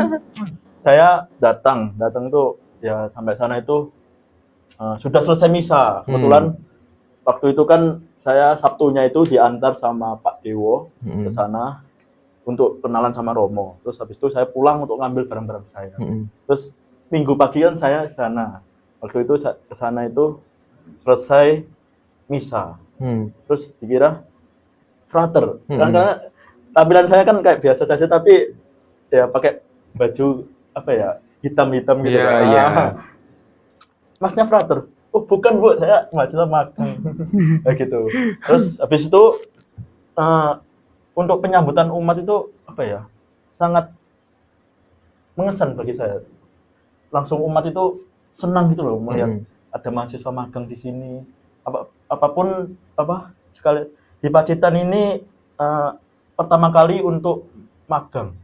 saya datang tuh ya sampai sana itu sudah selesai misa. Kebetulan waktu itu kan saya Sabtunya itu diantar sama Pak Dewo ke sana untuk kenalan sama Romo. Terus habis itu saya pulang untuk ngambil barang-barang saya. Terus Minggu pagi kan saya ke sana. Waktu itu ke sana itu selesai misa. Terus dikira frater. Karena tampilan saya kan kayak biasa saja tapi ya pakai baju apa ya? Hitam-hitam gitu. Iya. Masnya frater. Oh, bukan Bu, saya mahasiswa magang. Kayak gitu. Terus habis itu untuk penyambutan umat itu apa ya? Sangat mengesan bagi saya. Langsung umat itu senang gitu loh melihat ada mahasiswa magang di sini. Apapun sekali di Pacitan ini pertama kali untuk magang.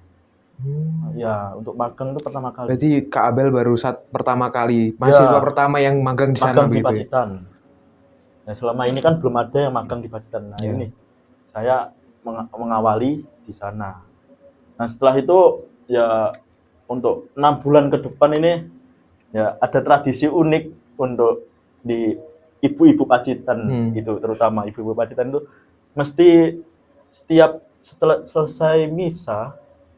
Ya, untuk magang itu pertama kali. Berarti Kak Abel baru pertama kali mahasiswa pertama yang magang di sana magang di begitu. Pacitan. Nah, selama ini kan belum ada yang magang di Pacitan. Nah, ini saya mengawali di sana. Nah, setelah itu ya untuk 6 bulan ke depan ini ya ada tradisi unik untuk di ibu-ibu Pacitan itu, terutama ibu-ibu Pacitan itu mesti setelah selesai misa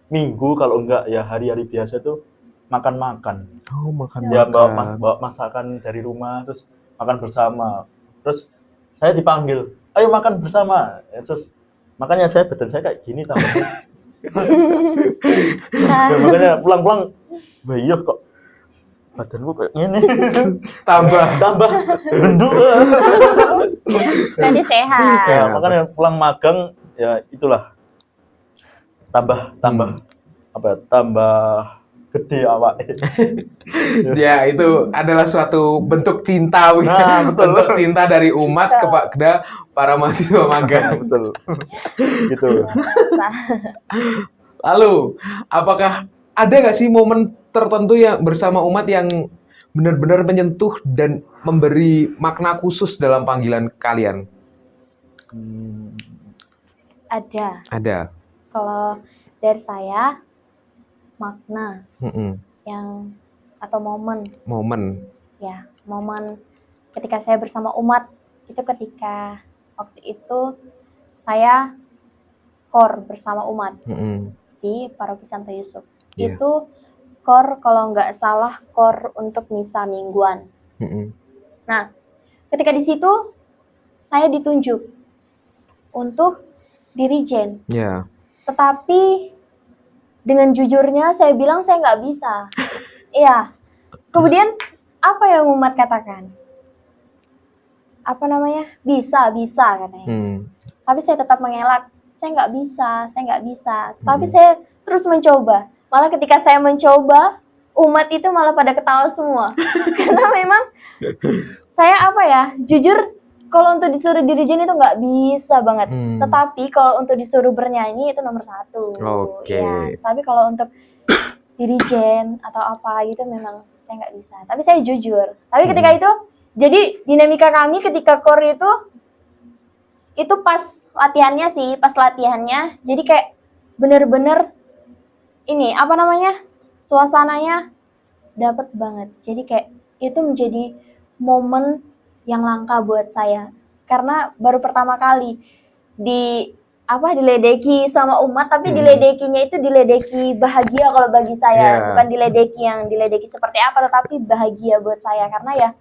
Minggu, kalau enggak ya hari-hari biasa itu makan-makan. Oh, makan-makan. Ya bawa masakan dari rumah, terus makan bersama. Terus saya dipanggil, ayo makan bersama. Terus makanya badan saya kayak gini tambahnya. Ya, makanya pulang-pulang, iya kok badanku kayak gini. tambah gendut. Tadi sehat. Ya, makanya pulang magang ya itulah tambah gede awak. Ya, itu adalah suatu bentuk cinta, Nah, betul. bentuk cinta dari umat kepada para mahasiswa magang. Betul. Gitu. Lalu, apakah ada nggak sih momen tertentu yang bersama umat yang benar-benar menyentuh dan memberi makna khusus dalam panggilan kalian? Ada. Kalau dari saya makna yang atau momen ya, momen ketika saya bersama umat itu ketika waktu itu saya kor bersama umat di Paroki Santo Yusuf. Itu kor kalau nggak salah kor untuk misa mingguan. Nah, ketika di situ saya ditunjuk untuk dirijen. Tetapi dengan jujurnya saya bilang saya nggak bisa. Iya. Kemudian apa yang umat katakan? Bisa katanya. Tapi saya tetap mengelak. Saya nggak bisa. Tapi saya terus mencoba. Malah ketika saya mencoba, umat itu malah pada ketawa semua. Karena memang saya jujur kalau untuk disuruh dirijen itu nggak bisa banget. Tetapi kalau untuk disuruh bernyanyi itu nomor 1. Ya, tapi kalau untuk dirijen atau apa gitu memang saya nggak bisa. Tapi saya jujur. Tapi ketika itu, jadi dinamika kami ketika kor itu pas latihannya. Jadi kayak bener-bener ini suasananya dapet banget. Jadi kayak itu menjadi momen yang langka buat saya karena baru pertama kali diledeki sama umat, tapi diledekinya itu diledeki bahagia kalau bagi saya, bukan diledeki seperti apa, tetapi bahagia buat saya karena ya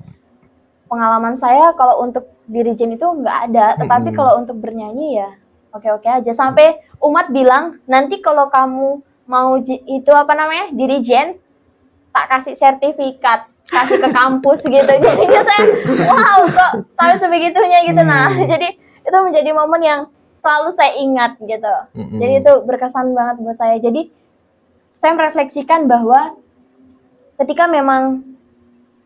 pengalaman saya kalau untuk dirijen itu nggak ada, tetapi kalau untuk bernyanyi ya oke-oke aja, sampai umat bilang nanti kalau kamu mau dirijen tak kasih sertifikat, kasih ke kampus gitu. Jadinya saya, wow kok sampai sebegitunya gitu. Nah, jadi itu menjadi momen yang selalu saya ingat gitu. Jadi itu berkesan banget buat saya. Jadi saya merefleksikan bahwa ketika memang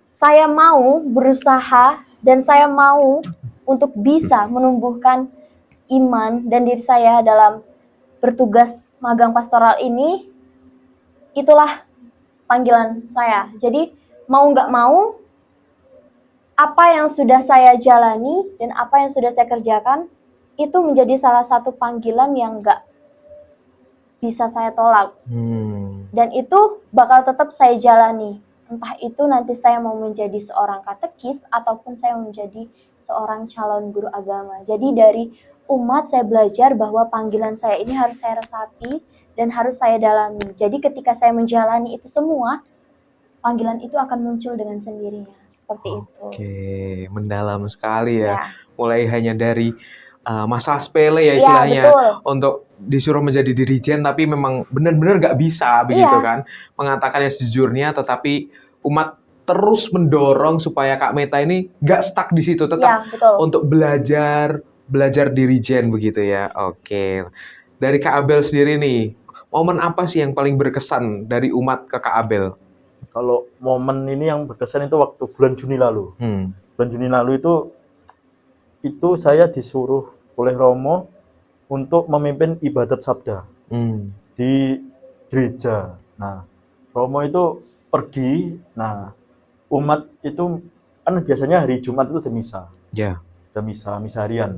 saya mau berusaha dan saya mau untuk bisa menumbuhkan iman dan diri saya dalam bertugas magang pastoral ini, itulah panggilan saya. Jadi mau nggak mau, apa yang sudah saya jalani dan apa yang sudah saya kerjakan, itu menjadi salah satu panggilan yang nggak bisa saya tolak. Dan itu bakal tetap saya jalani. Entah itu nanti saya mau menjadi seorang katekis ataupun saya mau menjadi seorang calon guru agama. Jadi dari umat saya belajar bahwa panggilan saya ini harus saya resapi dan harus saya dalami. Jadi ketika saya menjalani itu semua, panggilan itu akan muncul dengan sendirinya. Seperti itu. Oke, mendalam sekali ya. Ya. Mulai hanya dari masalah sepele ya Iya, istilahnya betul. untuk disuruh menjadi dirijen, tapi memang benar-benar nggak bisa begitu Iya. kan, mengatakannya sejujurnya, tetapi umat terus mendorong supaya Kak Meta ini nggak stuck di situ, Iya, tetap betul. untuk belajar dirijen begitu ya. Oke, dari Kak Abel sendiri nih, momen apa sih yang paling berkesan dari umat ke Kak Abel? Kalau momen ini yang berkesan itu waktu bulan Juni lalu. Bulan Juni lalu itu saya disuruh oleh Romo untuk memimpin ibadat sabda di gereja. Nah, Romo itu pergi. Nah, umat itu kan biasanya hari Jumat itu ada misa. Ya. Ada misa harian.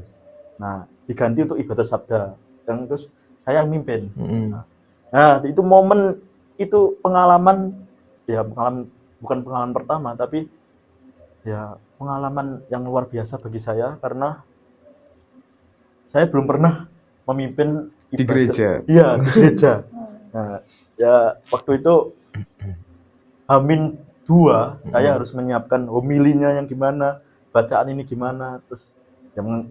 Nah, diganti untuk ibadat sabda. Dan terus saya yang mimpin. Nah, itu momen, itu pengalaman, bukan pengalaman pertama, tapi ya pengalaman yang luar biasa bagi saya, karena saya belum pernah memimpin ibadah Di gereja. Iya, di gereja. Nah, ya waktu itu H-2 saya harus menyiapkan homilinya yang gimana, bacaan ini gimana, terus yang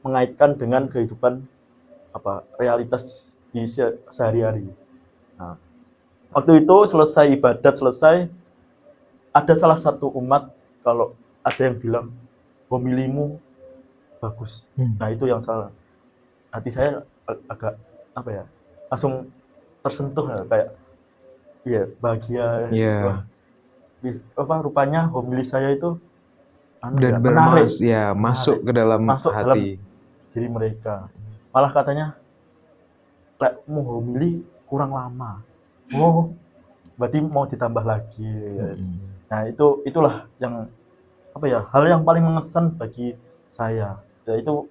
mengaitkan dengan kehidupan realitas di sehari-hari. Nah, waktu itu selesai ibadat, ada salah satu umat, kalau ada yang bilang homilimu bagus. Nah, itu yang salah. Hati saya agak langsung tersentuh ya, kayak bahagia. Wah, rupanya homili saya itu dan masuk ke dalam hati diri mereka. Malah katanya, "Lekmu homili kurang lama." Oh, berarti mau ditambah lagi. Nah, itulah yang hal yang paling mengesan bagi saya. Ya, itu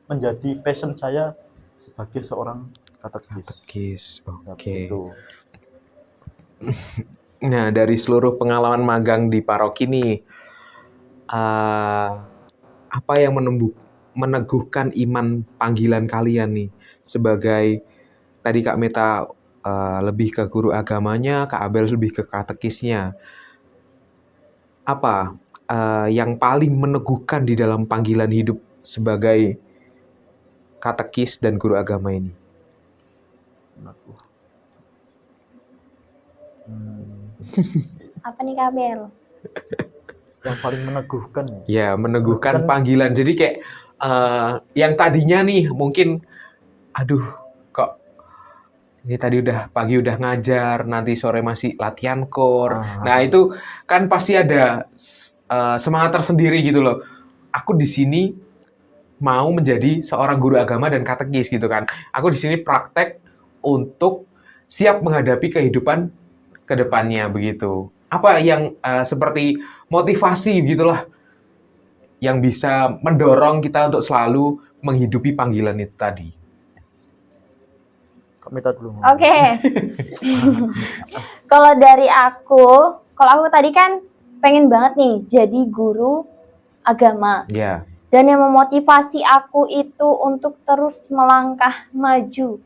menjadi passion saya sebagai seorang katekis. Oke. Nah, dari seluruh pengalaman magang di paroki nih, apa yang meneguhkan iman panggilan kalian nih sebagai, tadi Kak Meta lebih ke guru agamanya, Kak Abel lebih ke katekisnya. Apa yang paling meneguhkan di dalam panggilan hidup sebagai katekis dan guru agama ini? Apa nih Kak Abel? Yang paling meneguhkan ya? Meneguhkan panggilan. Jadi kayak yang tadinya nih mungkin, aduh kok ini tadi pagi udah ngajar, nanti sore masih latihan core. Nah, itu kan pasti ada semangat tersendiri gitu loh. Aku di sini mau menjadi seorang guru agama dan katekis gitu kan. Aku di sini praktek untuk siap menghadapi kehidupan ke depannya begitu. Apa yang seperti motivasi gitulah yang bisa mendorong kita untuk selalu menghidupi panggilan itu tadi? Minta dulu. Oke. Kalau aku tadi kan pengen banget nih jadi guru agama. Yeah. Dan yang memotivasi aku itu untuk terus melangkah maju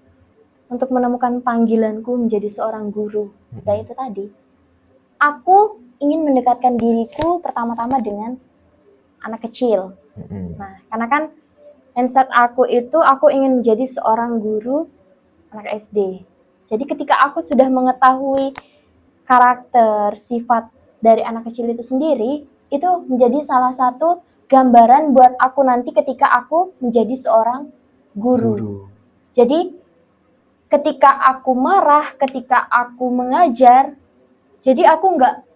untuk menemukan panggilanku menjadi seorang guru. Dan itu tadi, aku ingin mendekatkan diriku pertama-tama dengan anak kecil. Nah, karena kan mindset aku itu aku ingin menjadi seorang guru anak SD. Jadi ketika aku sudah mengetahui karakter, sifat dari anak kecil itu sendiri, itu menjadi salah satu gambaran buat aku nanti ketika aku menjadi seorang guru. Jadi ketika aku marah, ketika aku mengajar, jadi aku nggak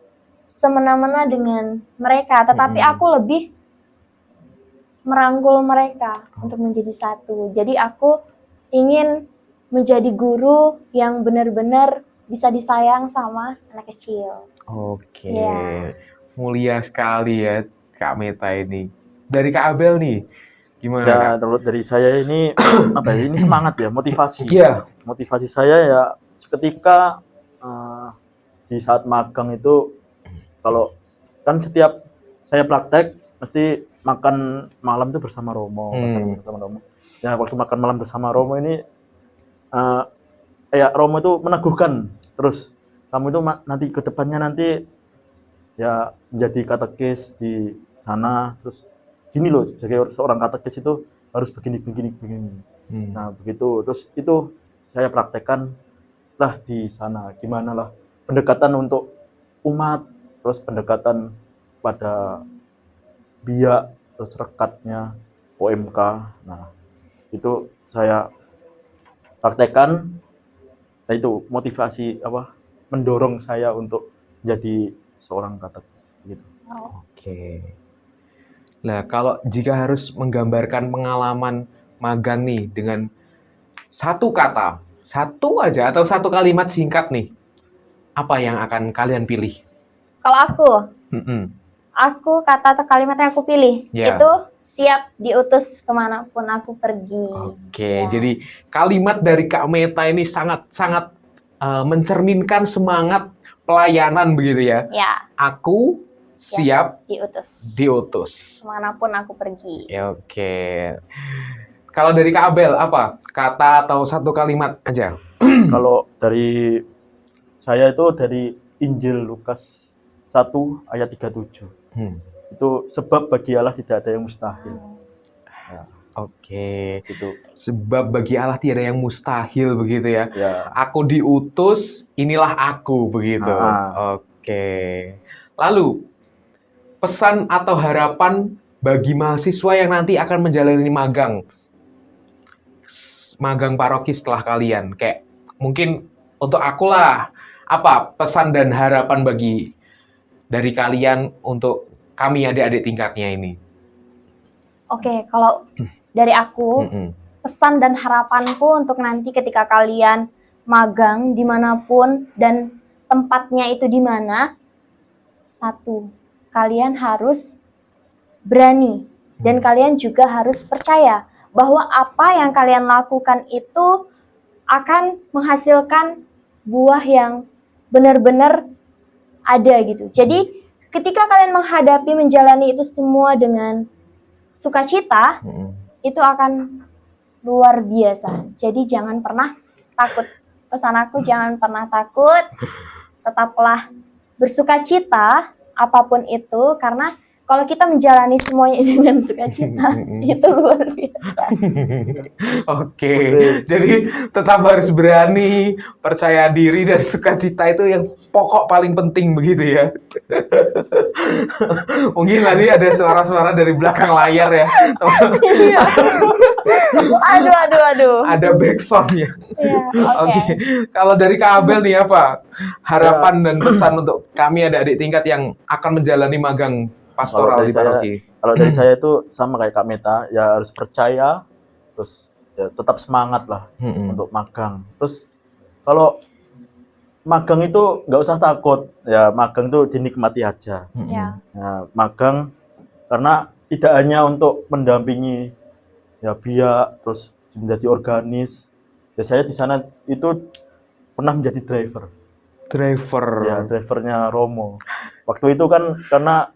semena-mena dengan mereka, tetapi aku lebih merangkul mereka untuk menjadi satu. Jadi aku ingin menjadi guru yang benar-benar bisa disayang sama anak kecil. Oke, Ya. mulia sekali ya Kak Meta ini. Dari Kak Abel nih, gimana Ya, Kak? kalau dari saya ini apa ya? Ini semangat ya, motivasi. Iya. Motivasi saya ya ketika di saat magang itu, kalau kan setiap saya praktek mesti makan malam itu bersama Romo, makan bersama Romo. Ya, waktu makan malam bersama Romo ini ya Romo itu meneguhkan terus, kamu itu nanti ke depannya nanti ya menjadi katekis di sana, terus gini loh, sebagai seorang katekis itu harus begini. Nah begitu, terus itu saya praktekkan lah di sana, gimana lah pendekatan untuk umat, terus pendekatan pada biak, terus rekatnya OMK. Nah itu saya praktekkan. Nah itu motivasi mendorong saya untuk jadi seorang katekis gitu. Oke. Nah, kalau jika harus menggambarkan pengalaman magang nih dengan satu kata, satu aja atau satu kalimat singkat nih, apa yang akan kalian pilih? Kalau aku kata atau kalimat yang aku pilih itu siap diutus kemanapun aku pergi. Oke, jadi kalimat dari Kak Meta ini sangat mencerminkan semangat pelayanan begitu ya. Ya. Aku siap diutus kemanapun aku pergi. Oke. Kalau dari Kak Abel apa? Kata atau satu kalimat aja? Kalau dari saya itu dari Injil Lukas 1 ayat 37. Itu sebab bagi Allah tidak ada yang mustahil. Ya. Oke. Gitu. Sebab bagi Allah tidak ada yang mustahil begitu ya. Ya. Aku diutus, inilah aku begitu. Oke. Lalu pesan atau harapan bagi mahasiswa yang nanti akan menjalani magang paroki setelah kalian. Kayak mungkin untuk aku lah, apa pesan dan harapan dari kalian untuk kami adik-adik tingkatnya ini? Oke, kalau dari aku, pesan dan harapanku untuk nanti ketika kalian magang dimanapun dan tempatnya itu di mana, satu, kalian harus berani dan kalian juga harus percaya bahwa apa yang kalian lakukan itu akan menghasilkan buah yang benar-benar ada gitu. Jadi ketika kalian menjalani itu semua dengan sukacita, itu akan luar biasa. Jadi jangan pernah takut. Pesan aku, jangan pernah takut. Tetaplah bersukacita apapun itu, karena kalau kita menjalani semuanya dengan sukacita, itu luar biasa. Oke. Jadi tetap harus berani, percaya diri, dan sukacita itu yang pokok paling penting begitu ya. Mungkin tadi ada suara-suara dari belakang layar ya. Iya. Aduh. Ada backsound-nya. Iya, Oke. Kalau dari Kak Abel nih apa? Harapan dan pesan untuk kami adik-adik tingkat yang akan menjalani magang pastoral di paroki. Kalau dari saya itu sama kayak Kak Meta, ya harus percaya, terus ya tetap semangat lah untuk magang. Terus kalau magang itu nggak usah takut, ya magang itu dinikmati aja. Nah, magang karena tidak hanya untuk mendampingi ya biak, terus menjadi organis. Ya saya di sana itu pernah menjadi driver. Ya, drivernya Romo. Waktu itu kan karena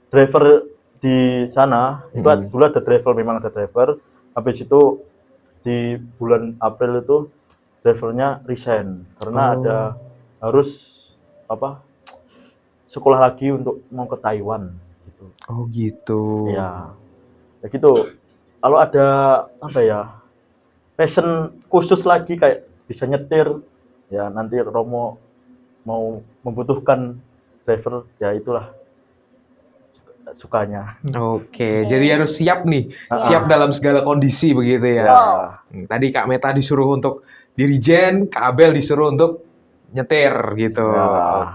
driver di sana itu dulu ada driver, memang ada driver. Habis itu di bulan April itu drivernya resign karena ada harus sekolah lagi untuk mau ke Taiwan gitu. Oh gitu. Ya gitu. Kalau ada passion khusus lagi kayak bisa nyetir, ya nanti Romo mau membutuhkan driver, ya itulah sukanya. Oke, jadi harus siap nih, Ah. siap dalam segala kondisi begitu ya. Ya, Tadi Kak Meta disuruh untuk dirijen, Kak Abel disuruh untuk nyetir gitu. Ya,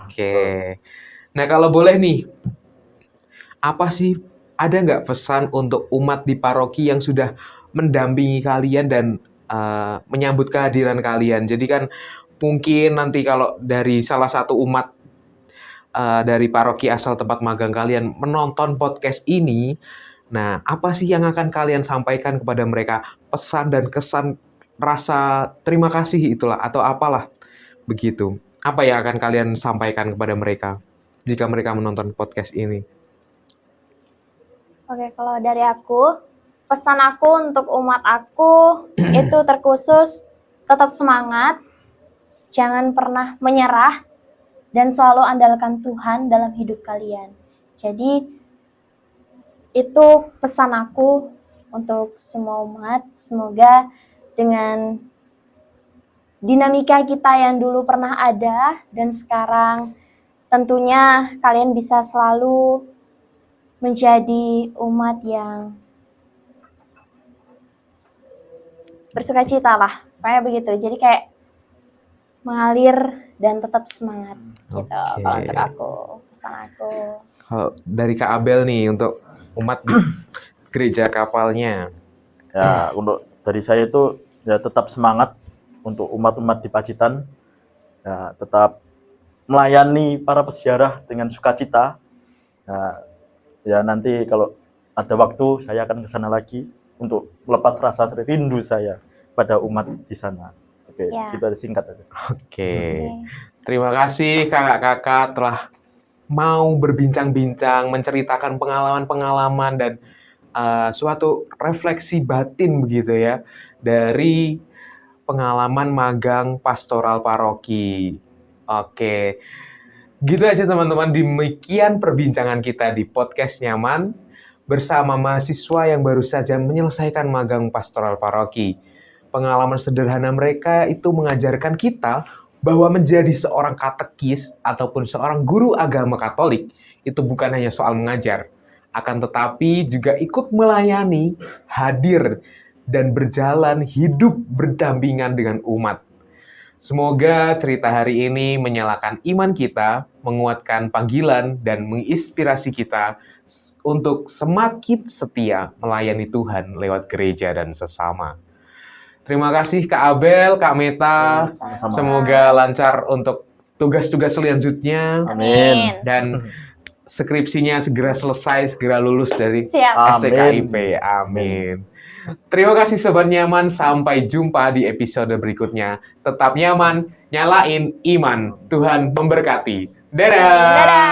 Oke. Nah kalau boleh nih, apa sih, ada nggak pesan untuk umat di paroki yang sudah mendampingi kalian dan menyambut kehadiran kalian? Jadi kan mungkin nanti kalau dari salah satu umat dari paroki asal tempat magang kalian menonton podcast ini, nah apa sih yang akan kalian sampaikan kepada mereka? Pesan dan kesan rasa terima kasih itulah atau apalah begitu. Apa yang akan kalian sampaikan kepada mereka jika mereka menonton podcast ini? Oke, kalau dari aku, pesan aku untuk umat aku itu terkhusus tetap semangat, jangan pernah menyerah, dan selalu andalkan Tuhan dalam hidup kalian. Jadi, itu pesan aku untuk semua umat. Semoga dengan dinamika kita yang dulu pernah ada dan sekarang tentunya kalian bisa selalu menjadi umat yang bersukacita lah. Kayak begitu. Jadi kayak mengalir dan tetap semangat gitu. Oke. Kalau untuk aku, pesan aku. Kalau dari Kak Abel nih untuk umat di gereja kapalnya. ya untuk dari saya itu ya tetap semangat untuk umat-umat di Pacitan, ya tetap melayani para peziarah dengan sukacita. Ya nanti kalau ada waktu saya akan ke sana lagi untuk melepas rasa rindu saya pada umat di sana. Oke, Ya. itu ada singkat aja. Oke. Terima kasih kakak-kakak telah mau berbincang-bincang, menceritakan pengalaman-pengalaman dan suatu refleksi batin begitu ya dari pengalaman magang pastoral paroki. Oke. Gitu aja teman-teman, demikian perbincangan kita di podcast Nyaman bersama mahasiswa yang baru saja menyelesaikan magang pastoral paroki. Pengalaman sederhana mereka itu mengajarkan kita bahwa menjadi seorang katekis ataupun seorang guru agama Katolik itu bukan hanya soal mengajar, akan tetapi juga ikut melayani, hadir, dan berjalan hidup berdampingan dengan umat. Semoga cerita hari ini menyalakan iman kita, menguatkan panggilan, dan menginspirasi kita untuk semakin setia melayani Tuhan lewat gereja dan sesama. Terima kasih Kak Abel, Kak Meta. Sama-sama. Semoga lancar untuk tugas-tugas selanjutnya Amin. dan skripsinya segera selesai, segera lulus dari Siap. STKIP. Amin. Terima kasih Sobat Nyaman, sampai jumpa di episode berikutnya. Tetap nyaman, nyalain iman. Tuhan memberkati. Dadah! Dadah!